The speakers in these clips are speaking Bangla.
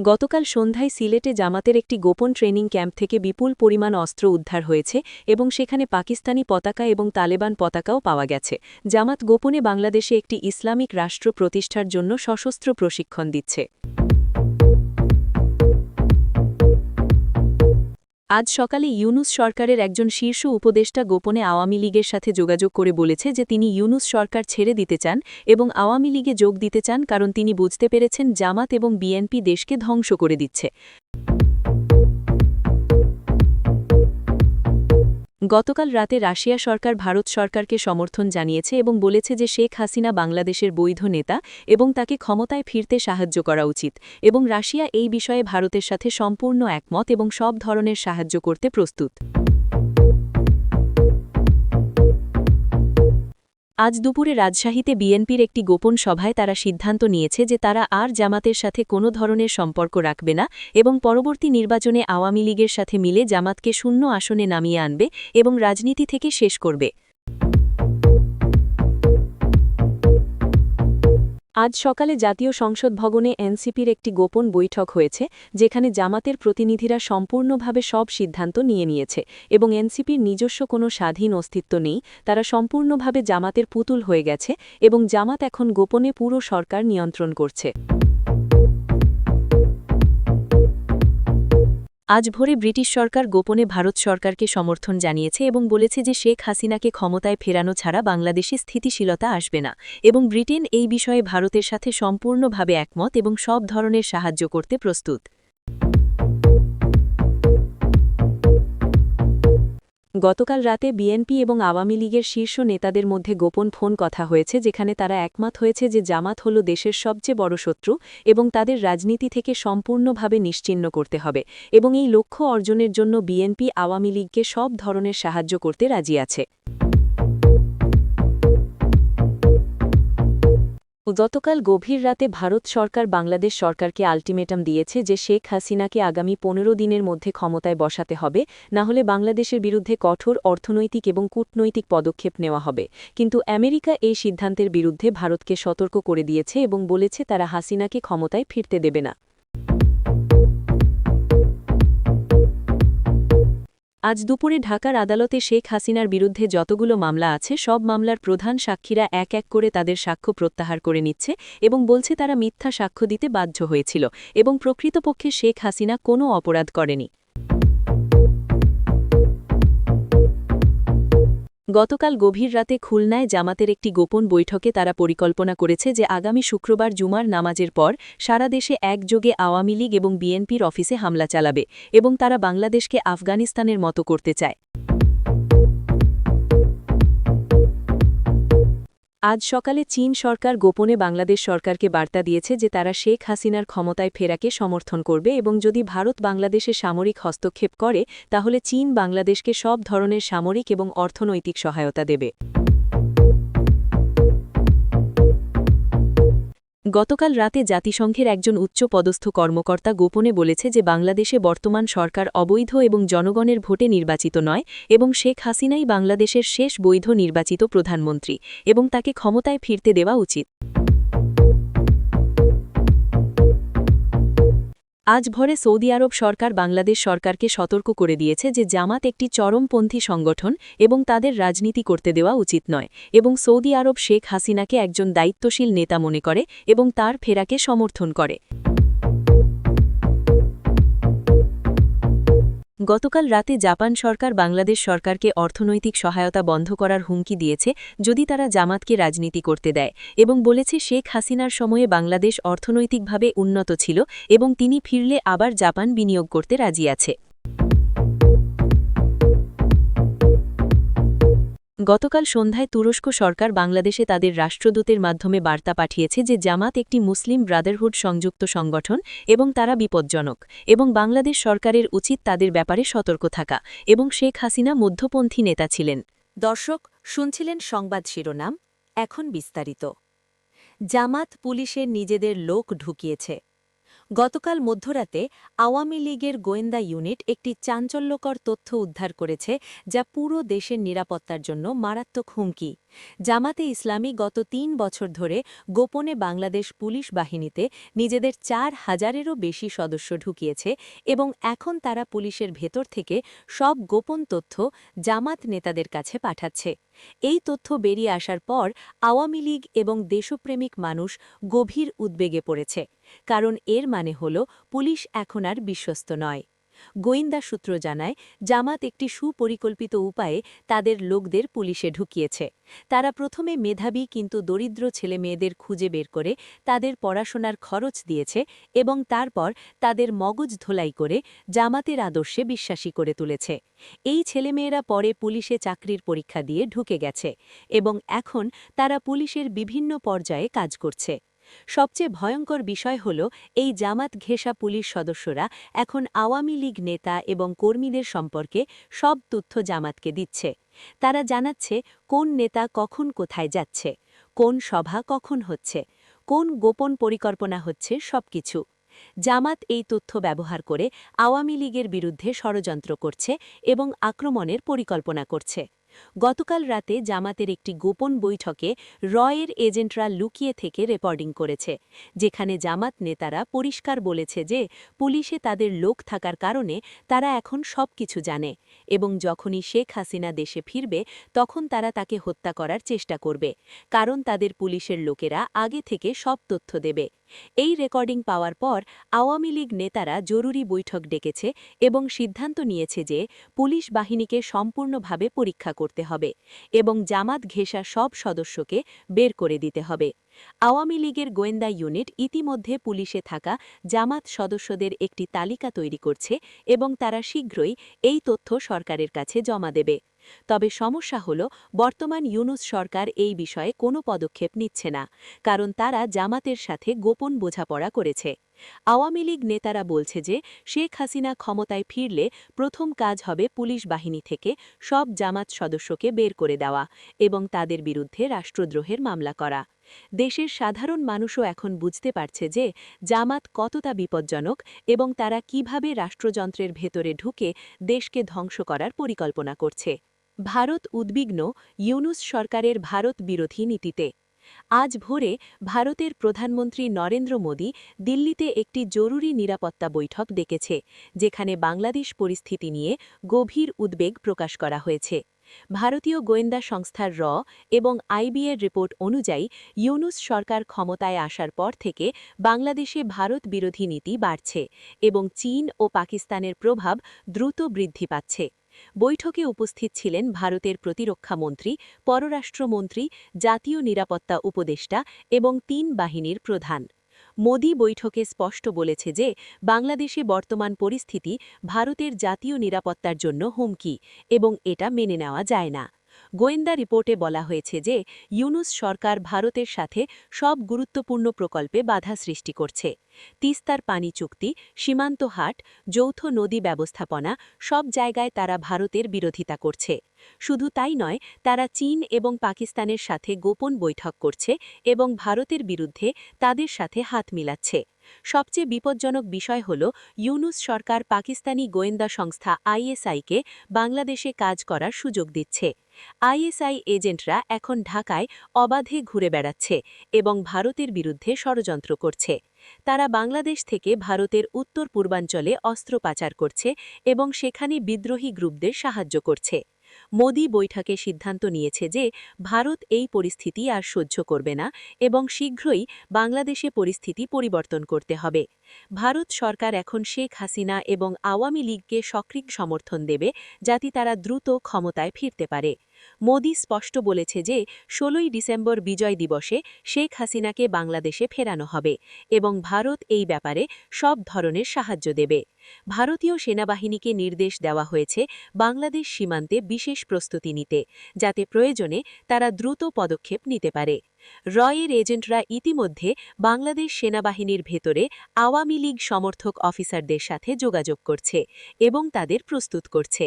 গতকাল সন্ধ্যায় সিলেটে জামাতের একটি গোপন ট্রেনিং ক্যাম্প থেকে বিপুল পরিমাণ অস্ত্র উদ্ধার হয়েছে এবং সেখানে পাকিস্তানি পতাকা এবং তালেবান পতাকাও পাওয়া গেছে। জামাত গোপনে বাংলাদেশে একটি ইসলামিক রাষ্ট্র প্রতিষ্ঠার জন্য সশস্ত্র প্রশিক্ষণ দিচ্ছে। আজ সকালে ইউনূস সরকারের একজন শীর্ষ উপদেষ্টা গোপনে আওয়ামী লীগের সাথে যোগাযোগ করে বলেছে যে তিনি ইউনূস সরকার ছেড়ে দিতে চান এবং আওয়ামী লীগে যোগ দিতে চান, কারণ তিনি বুঝতে পেরেছেন জামাত এবং বিএনপি দেশকে ধ্বংস করে দিচ্ছে। গতকাল রাতে রাশিয়া সরকার ভারত সরকারকে সমর্থন জানিয়েছে এবং বলেছে যে শেখ হাসিনা বাংলাদেশের বৈধ নেতা এবং তাকে ক্ষমতায় ফিরতে সাহায্য করা উচিত, এবং রাশিয়া এই বিষয়ে ভারতের সাথে সম্পূর্ণ একমত এবং সব ধরনের সাহায্য করতে প্রস্তুত। আজ দুপুরে রাজশাহীতে বিএনপির একটি গোপন সভায় তারা সিদ্ধান্ত নিয়েছে যে তারা আর জামাতের সাথে কোনো ধরনের সম্পর্ক রাখবে না এবং পরবর্তী নির্বাচনে আওয়ামী লীগের সাথে মিলে জামাতকে শূন্য আসনে নামিয়ে আনবে এবং রাজনীতি থেকে শেষ করবে। আজ সকালে জাতীয় সংসদ ভবনে এনসিপির একটি গোপন বৈঠক হয়েছে, যেখানে জামাতের প্রতিনিধিরা সম্পূর্ণভাবে সব সিদ্ধান্ত নিয়েছে এবং এনসিপির নিজস্ব কোনো স্বাধীন অস্তিত্ব নেই। তারা সম্পূর্ণভাবে জামাতের পুতুল হয়ে গেছে এবং জামাত এখন গোপনে পুরো সরকার নিয়ন্ত্রণ করছে। আজ ভোরে ব্রিটিশ সরকার গোপনে ভারত সরকারকে সমর্থন জানিয়েছে এবং বলেছে যে শেখ হাসিনাকে ক্ষমতায় ফেরানো ছাড়া বাংলাদেশে স্থিতিশীলতা আসবে না, এবং ব্রিটেন এই বিষয়ে ভারতের সাথে সম্পূর্ণভাবে একমত এবং সব ধরনের সাহায্য করতে প্রস্তুত। গতকাল রাতে বিএনপি এবং আওয়ামী লীগের শীর্ষ নেতাদের মধ্যে গোপন ফোন কথা হয়েছে, যেখানে তারা একমত হয়েছে যে জামাত হল দেশের সবচেয়ে বড় শত্রু এবং তাদের রাজনীতি থেকে সম্পূর্ণভাবে নিশ্চিহ্ন করতে হবে, এবং এই লক্ষ্য অর্জনের জন্য বিএনপি আওয়ামী লীগকে সব ধরনের সাহায্য করতে রাজি আছে। গতকাল গভীর রাতে ভারত সরকার বাংলাদেশ সরকারকে আল্টিমেটাম দিয়েছে যে শেখ হাসিনাকে আগামী ১৫ দিনের মধ্যে ক্ষমতায় বসাতে হবে, না হলে বাংলাদেশের বিরুদ্ধে কঠোর অর্থনৈতিক এবং কূটনৈতিক পদক্ষেপ নেওয়া হবে। কিন্তু আমেরিকা এই সিদ্ধান্তের বিরুদ্ধে ভারতকে সতর্ক করে দিয়েছে এবং বলেছে তারা হাসিনাকে ক্ষমতায় ফিরতে দেবে না। আজ দুপুরে ঢাকার আদালতে শেখ হাসিনার বিরুদ্ধে যতগুলো মামলা আছে সব মামলার প্রধান সাক্ষীরা এক এক করে তাদের সাক্ষ্য প্রত্যাহার করে নিচ্ছে এবং বলছে তারা মিথ্যা সাক্ষ্য দিতে বাধ্য হয়েছিল এবং প্রকৃতপক্ষে শেখ হাসিনা কোনো অপরাধ করেনি। গতকাল গভীর রাতে খুলনায় জামাতের একটি গোপন বৈঠকে তারা পরিকল্পনা করেছে যে আগামী শুক্রবার জুমার নামাজের পর সারা দেশে একযোগে আওয়ামী লীগ এবং বিএনপির অফিসে হামলা চালাবে এবং তারা বাংলাদেশকে আফগানিস্তানের মতো করতে চায়। আজ সকালে চীন সরকার গোপনে বাংলাদেশ সরকারকে বার্তা দিয়েছে যে তারা শেখ হাসিনার ক্ষমতায় ফেরাকে সমর্থন করবে এবং যদি ভারত বাংলাদেশে সামরিক হস্তক্ষেপ করে তাহলে চীন বাংলাদেশকে সব ধরনের সামরিক এবং অর্থনৈতিক সহায়তা দেবে। গতকাল রাতে জাতিসংঘের একজন উচ্চ পদস্থ কর্মকর্তা গোপনে বলেছে যে বাংলাদেশে বর্তমান সরকার অবৈধ এবং জনগণের ভোটে নির্বাচিত নয় এবং শেখ হাসিনাই বাংলাদেশের শেষ বৈধ নির্বাচিত প্রধানমন্ত্রী এবং তাকে ক্ষমতায় ফিরতে দেওয়া উচিত। আজ ভোরে সৌদি আরব সরকার বাংলাদেশ সরকারকে সতর্ক করে দিয়েছে যে জামাত একটি চরমপন্থী সংগঠন এবং তাদের রাজনীতি করতে দেওয়া উচিত নয়, এবং সৌদি আরব শেখ হাসিনাকে একজন দায়িত্বশীল নেতা মনে করে এবং তার ফেরাকে সমর্থন করে। গতকাল রাতে জাপান সরকার বাংলাদেশ সরকারকে অর্থনৈতিক সহায়তা বন্ধ করার হুমকি দিয়েছে যদি তারা জামাতকে রাজনীতি করতে দেয়, এবং বলেছে শেখ হাসিনার সময়ে বাংলাদেশ অর্থনৈতিকভাবে উন্নত ছিল এবং তিনি ফিরলে আবার জাপান বিনিয়োগ করতে রাজি আছে। গতকাল সন্ধ্যায় তুরস্ক সরকার বাংলাদেশে তাদের রাষ্ট্রদূতের মাধ্যমে বার্তা পাঠিয়েছে যে জামাত একটি মুসলিম ব্রাদারহুড সংযুক্ত সংগঠন এবং তারা বিপজ্জনক, এবং বাংলাদেশ সরকারের উচিত তাদের ব্যাপারে সতর্ক থাকা, এবং শেখ হাসিনা মধ্যপন্থী নেতা ছিলেন। দর্শক শুনছিলেন সংবাদ শিরোনাম, এখন বিস্তারিত। জামাত পুলিশের নিজেদের লোক ঢুকিয়েছে। গতকাল মধ্যরাতে আওয়ামী লীগের গোয়েন্দা ইউনিট একটি চাঞ্চল্যকর তথ্য উদ্ধার করেছে যা পুরো দেশের নিরাপত্তার জন্য মারাত্মক হুমকি। জামাতে ইসলামী গত ৩ বছর ধরে গোপনে বাংলাদেশ পুলিশ বাহিনীতে নিজেদের ৪,০০০-এরও বেশি সদস্য ঢুকিয়েছে এবং এখন তারা পুলিশের ভেতর থেকে সব গোপন তথ্য জামাত নেতাদের কাছে পাঠাচ্ছে। এই তথ্য বেরিয়ে আসার পর আওয়ামী লীগ এবং দেশপ্রেমিক মানুষ গভীর উদ্বেগে পড়েছে, কারণ এর মানে হল পুলিশ এখন আর বিশ্বস্ত নয়। গোয়েন্দা সূত্র জানায়, জামাত একটি সুপরিকল্পিত উপায়ে তাদের লোকদের পুলিশে ঢুকিয়েছে। তারা প্রথমে মেধাবী কিন্তু দরিদ্র ছেলেমেয়েদের খুঁজে বের করে তাদের পড়াশোনার খরচ দিয়েছে এবং তারপর তাদের মগজ ধোলাই করে জামাতের আদর্শে বিশ্বাসী করে তুলেছে। এই ছেলেমেয়েরা পরে পুলিশে চাকরির পরীক্ষা দিয়ে ঢুকে গেছে এবং এখন তারা পুলিশের বিভিন্ন পর্যায়ে কাজ করছে। সবচেয়ে ভয়ঙ্কর বিষয় হল, এই জামাত ঘেঁষা পুলিশ সদস্যরা এখন আওয়ামী লীগ নেতা এবং কর্মীদের সম্পর্কে সব তথ্য জামাতকে দিচ্ছে। তারা জানাচ্ছে কোন নেতা কখন কোথায় যাচ্ছে, কোন সভা কখন হচ্ছে, কোন গোপন পরিকল্পনা হচ্ছে, সবকিছু। জামাত এই তথ্য ব্যবহার করে আওয়ামী লীগের বিরুদ্ধে ষড়যন্ত্র করছে এবং আক্রমণের পরিকল্পনা করছে। গতকাল রাতে জামাতের একটি গোপন বৈঠকে রয়ের এজেন্টরা লুকিয়ে থেকে রেকর্ডিং করেছে, যেখানে জামাত নেতারা পরিষ্কার বলেছে যে পুলিশে তাদের লোক থাকার কারণে তারা এখন সবকিছু জানে এবং যখনই শেখ হাসিনা দেশে ফিরবে তখন তারা তাকে হত্যা করার চেষ্টা করবে, কারণ তাদের পুলিশের লোকেরা আগে থেকে সব তথ্য দেবে। এই রেকর্ডিং পাওয়ার পর আওয়ামী লীগ নেতারা জরুরি বৈঠক ডেকেছে এবং সিদ্ধান্ত নিয়েছে যে পুলিশ বাহিনীকে সম্পূর্ণভাবে পরীক্ষা করতে হবে এবং জামাত ঘেঁষা সব সদস্যকে বের করে দিতে হবে। আওয়ামী লীগের গোয়েন্দা ইউনিট ইতিমধ্যে পুলিশে থাকা জামাত সদস্যদের একটি তালিকা তৈরি করছে এবং তারা শীঘ্রই এই তথ্য সরকারের কাছে জমা দেবে। তবে সমস্যা হল, বর্তমান ইউনূস সরকার এই বিষয়ে কোনো পদক্ষেপ নিচ্ছে না, কারণ তারা জামাতের সাথে গোপন বোঝাপড়া করেছে। আওয়ামী লীগ নেতারা বলছে যে শেখ হাসিনা ক্ষমতায় ফিরলে প্রথম কাজ হবে পুলিশ বাহিনী থেকে সব জামাত সদস্যকে বের করে দেওয়া এবং তাদের বিরুদ্ধে রাষ্ট্রদ্রোহের মামলা করা। দেশের সাধারণ মানুষও এখন বুঝতে পারছে যে জামাত কতটা বিপজ্জনক এবং তারা কিভাবে রাষ্ট্রযন্ত্রের ভেতরে ঢুকে দেশকে ধ্বংস করার পরিকল্পনা করছে। ভারত উদ্বিগ্ন ইউনূস সরকারের ভারত বিরোধী নীতিতে। আজ ভোরে ভারতের প্রধানমন্ত্রী নরেন্দ্র মোদী দিল্লিতে একটি জরুরি নিরাপত্তা বৈঠক ডেকেছে, যেখানে বাংলাদেশ পরিস্থিতি নিয়ে গভীর উদ্বেগ প্রকাশ করা হয়েছে। ভারতীয় গোয়েন্দা সংস্থার এবং আইবিএর রিপোর্ট অনুযায়ী ইউনূস সরকার ক্ষমতায় আসার পর থেকে বাংলাদেশে ভারত বিরোধী নীতি বাড়ছে এবং চীন ও পাকিস্তানের প্রভাব দ্রুত বৃদ্ধি পাচ্ছে। বৈঠকে উপস্থিত ছিলেন ভারতের প্রতিরক্ষা মন্ত্রী, পররাষ্ট্রমন্ত্রী, জাতীয় নিরাপত্তা উপদেষ্টা এবং ৩ বাহিনীর প্রধান। মোদি বৈঠকে স্পষ্ট বলেছে যে বাংলাদেশে বর্তমান পরিস্থিতি ভারতের জাতীয় নিরাপত্তার জন্য হুমকি এবং এটা মেনে নেওয়া যায় না। গোয়েন্দা রিপোর্টে বলা হয়েছে যে ইউনূস সরকার ভারতের সাথে সব গুরুত্বপূর্ণ প্রকল্পে বাধা সৃষ্টি করছে। তিস্তার পানি চুক্তি, সীমান্ত হাট, যৌথ নদী ব্যবস্থাপনা, সব জায়গায় তারা ভারতের বিরোধিতা করছে। শুধু তাই নয়, তারা চীন এবং পাকিস্তানের সাথে গোপন বৈঠক করছে এবং ভারতের বিরুদ্ধে তাদের সাথে হাত মিলাচ্ছে। সবচেয়ে বিপজ্জনক বিষয় হল, ইউনূস সরকার পাকিস্তানি গোয়েন্দা সংস্থা আইএসআইকে বাংলাদেশে কাজ করার সুযোগ দিচ্ছে। আইএসআই এজেন্টরা এখন ঢাকায় অবাধে ঘুরে বেড়াচ্ছে এবং ভারতের বিরুদ্ধে ষড়যন্ত্র করছে। তারা বাংলাদেশ থেকে ভারতের উত্তর পূর্বাঞ্চলে অস্ত্র পাচার করছে এবং সেখানে বিদ্রোহী গ্রুপদের সাহায্য করছে। মোদি বৈঠকে সিদ্ধান্ত নিয়েছে যে ভারত এই পরিস্থিতি আর সহ্য করবে না এবং শীঘ্রই বাংলাদেশে পরিস্থিতি পরিবর্তন করতে হবে। ভারত সরকার এখন শেখ হাসিনা এবং আওয়ামী লীগকে সক্রিয় সমর্থন দেবে, যাতে তারা দ্রুত ক্ষমতায় ফিরতে পারে। মোদি স্পষ্ট বলেছে যে ১৬ই ডিসেম্বর বিজয় দিবসে শেখ হাসিনাকে বাংলাদেশে ফেরানো হবে এবং ভারত এই ব্যাপারে সব ধরনের সাহায্য দেবে। ভারতীয় সেনাবাহিনীকে নির্দেশ দেওয়া হয়েছে বাংলাদেশ সীমান্তে বিশেষ প্রস্তুতি নিতে, যাতে প্রয়োজনে তারা দ্রুত পদক্ষেপ নিতে পারে। রয়ের এজেন্টরা ইতিমধ্যে বাংলাদেশ সেনাবাহিনীর ভেতরে আওয়ামী লীগ সমর্থক অফিসারদের সাথে যোগাযোগ করছে এবং তাদের প্রস্তুত করছে।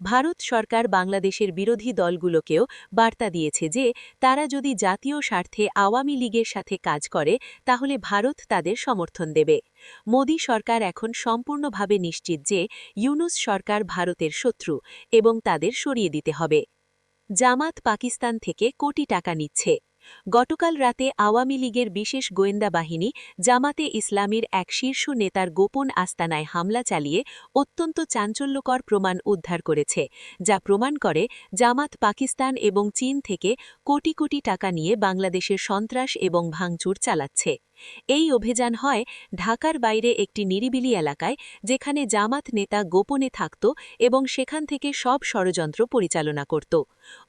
ভারত সরকার বাংলাদেশের বিরোধী দলগুলোকেও বার্তা দিয়েছে যে তারা যদি জাতীয় স্বার্থে আওয়ামী লীগের সাথে কাজ করে তাহলে ভারত তাদের সমর্থন দেবে। মোদি সরকার এখন সম্পূর্ণভাবে নিশ্চিত যে ইউনূস সরকার ভারতের শত্রু এবং তাদের সরিয়ে দিতে হবে। জামাত পাকিস্তান থেকে কোটি টাকা নিচ্ছে। গতকাল রাতে আওয়ামী লীগের বিশেষ গোয়েন্দা বাহিনী জামাতে ইসলামীর এক শীর্ষ নেতার গোপন আস্তানায় হামলা চালিয়ে অত্যন্ত চাঞ্চল্যকর প্রমাণ উদ্ধার করেছে, যা প্রমাণ করে জামাত পাকিস্তান এবং চীন থেকে কোটি কোটি টাকা নিয়ে বাংলাদেশের সন্ত্রাস এবং ভাঙচুর চালাচ্ছে। এই অভিযান হয় ঢাকার বাইরে একটি নিরিবিলি এলাকায়, যেখানে জামাত নেতা গোপনে থাকত এবং সেখান থেকে সব ষড়যন্ত্র পরিচালনা করত।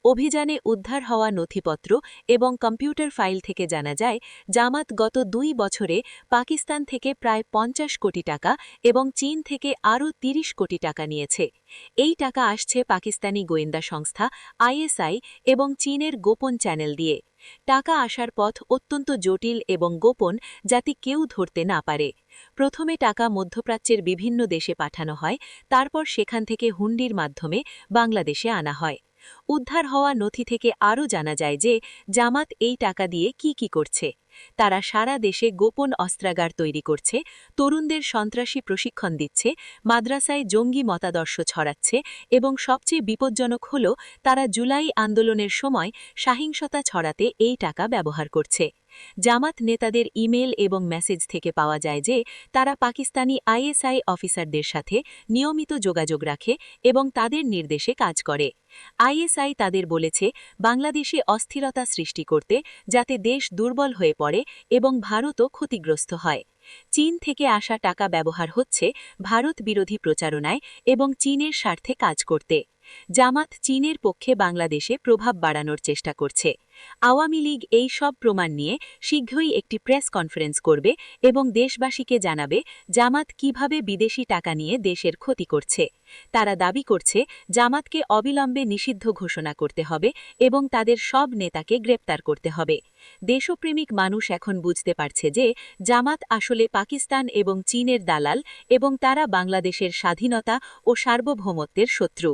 অভিযানে উদ্ধার হওয়া নথিপত্র এবং কম্পিউটার ফাইল থেকে জানা যায়, জামাত গত 2 বছরে পাকিস্তান থেকে প্রায় 50 কোটি টাকা এবং চীন থেকে আরও 30 কোটি টাকা নিয়েছে। এই টাকা আসছে পাকিস্তানি গোয়েন্দা সংস্থা আইএসআই এবং চীনের গোপন চ্যানেল দিয়ে। টাকা আসার পথ অত্যন্ত জটিল এবং গোপন, যাতে কেউ ধরতে না পারে। প্রথমে টাকা মধ্যপ্রাচ্যের বিভিন্ন দেশে পাঠানো হয়, তারপর সেখান থেকে হুন্ডির মাধ্যমে বাংলাদেশে আনা হয়। উদ্ধার হওয়া নথি থেকে আরও জানা যায় যে জামাত এই টাকা দিয়ে কি করছে। তারা সারা দেশে গোপন অস্ত্রাগার তৈরি করছে, তরুণদের সন্ত্রাসী প্রশিক্ষণ দিচ্ছে, মাদ্রাসায় জঙ্গি মতাদর্শ ছড়াচ্ছে এবং সবচেয়ে বিপজ্জনক হল, তারা জুলাই আন্দোলনের সময় সহিংসতা ছড়াতে এই টাকা ব্যবহার করছে। জামাত নেতাদের ইমেল এবং মেসেজ থেকে পাওয়া যায় যে তারা পাকিস্তানি আইএসআই অফিসারদের সাথে নিয়মিত যোগাযোগ রাখে এবং তাদের নির্দেশে কাজ করে। আইএসআই তাদের বলেছে বাংলাদেশে অস্থিরতা সৃষ্টি করতে, যাতে দেশ দুর্বল হয়ে পড়ে এবং ভারতও ক্ষতিগ্রস্ত হয়। চীন থেকে আসা টাকা ব্যবহার হচ্ছে ভারত বিরোধী প্রচারণায় এবং চীনের স্বার্থে কাজ করতে। জামাত চীনের পক্ষে বাংলাদেশে প্রভাব বাড়ানোর চেষ্টা করছে। আওয়ামী লীগ এই সব প্রমাণ নিয়ে শীঘ্রই একটি প্রেস কনফারেন্স করবে এবং দেশবাসীকে জানাবে জামাত কিভাবে বিদেশি টাকা নিয়ে দেশের ক্ষতি করছে। তারা দাবি করছে জামাতকে অবিলম্বে নিষিদ্ধ ঘোষণা করতে হবে এবং তাদের সব নেতাকে গ্রেপ্তার করতে হবে। দেশপ্রেমিক মানুষ এখন বুঝতে পারছে যে জামাত আসলে পাকিস্তান এবং চীনের দালাল এবং তারা বাংলাদেশের স্বাধীনতা ও সার্বভৌমত্বের শত্রু।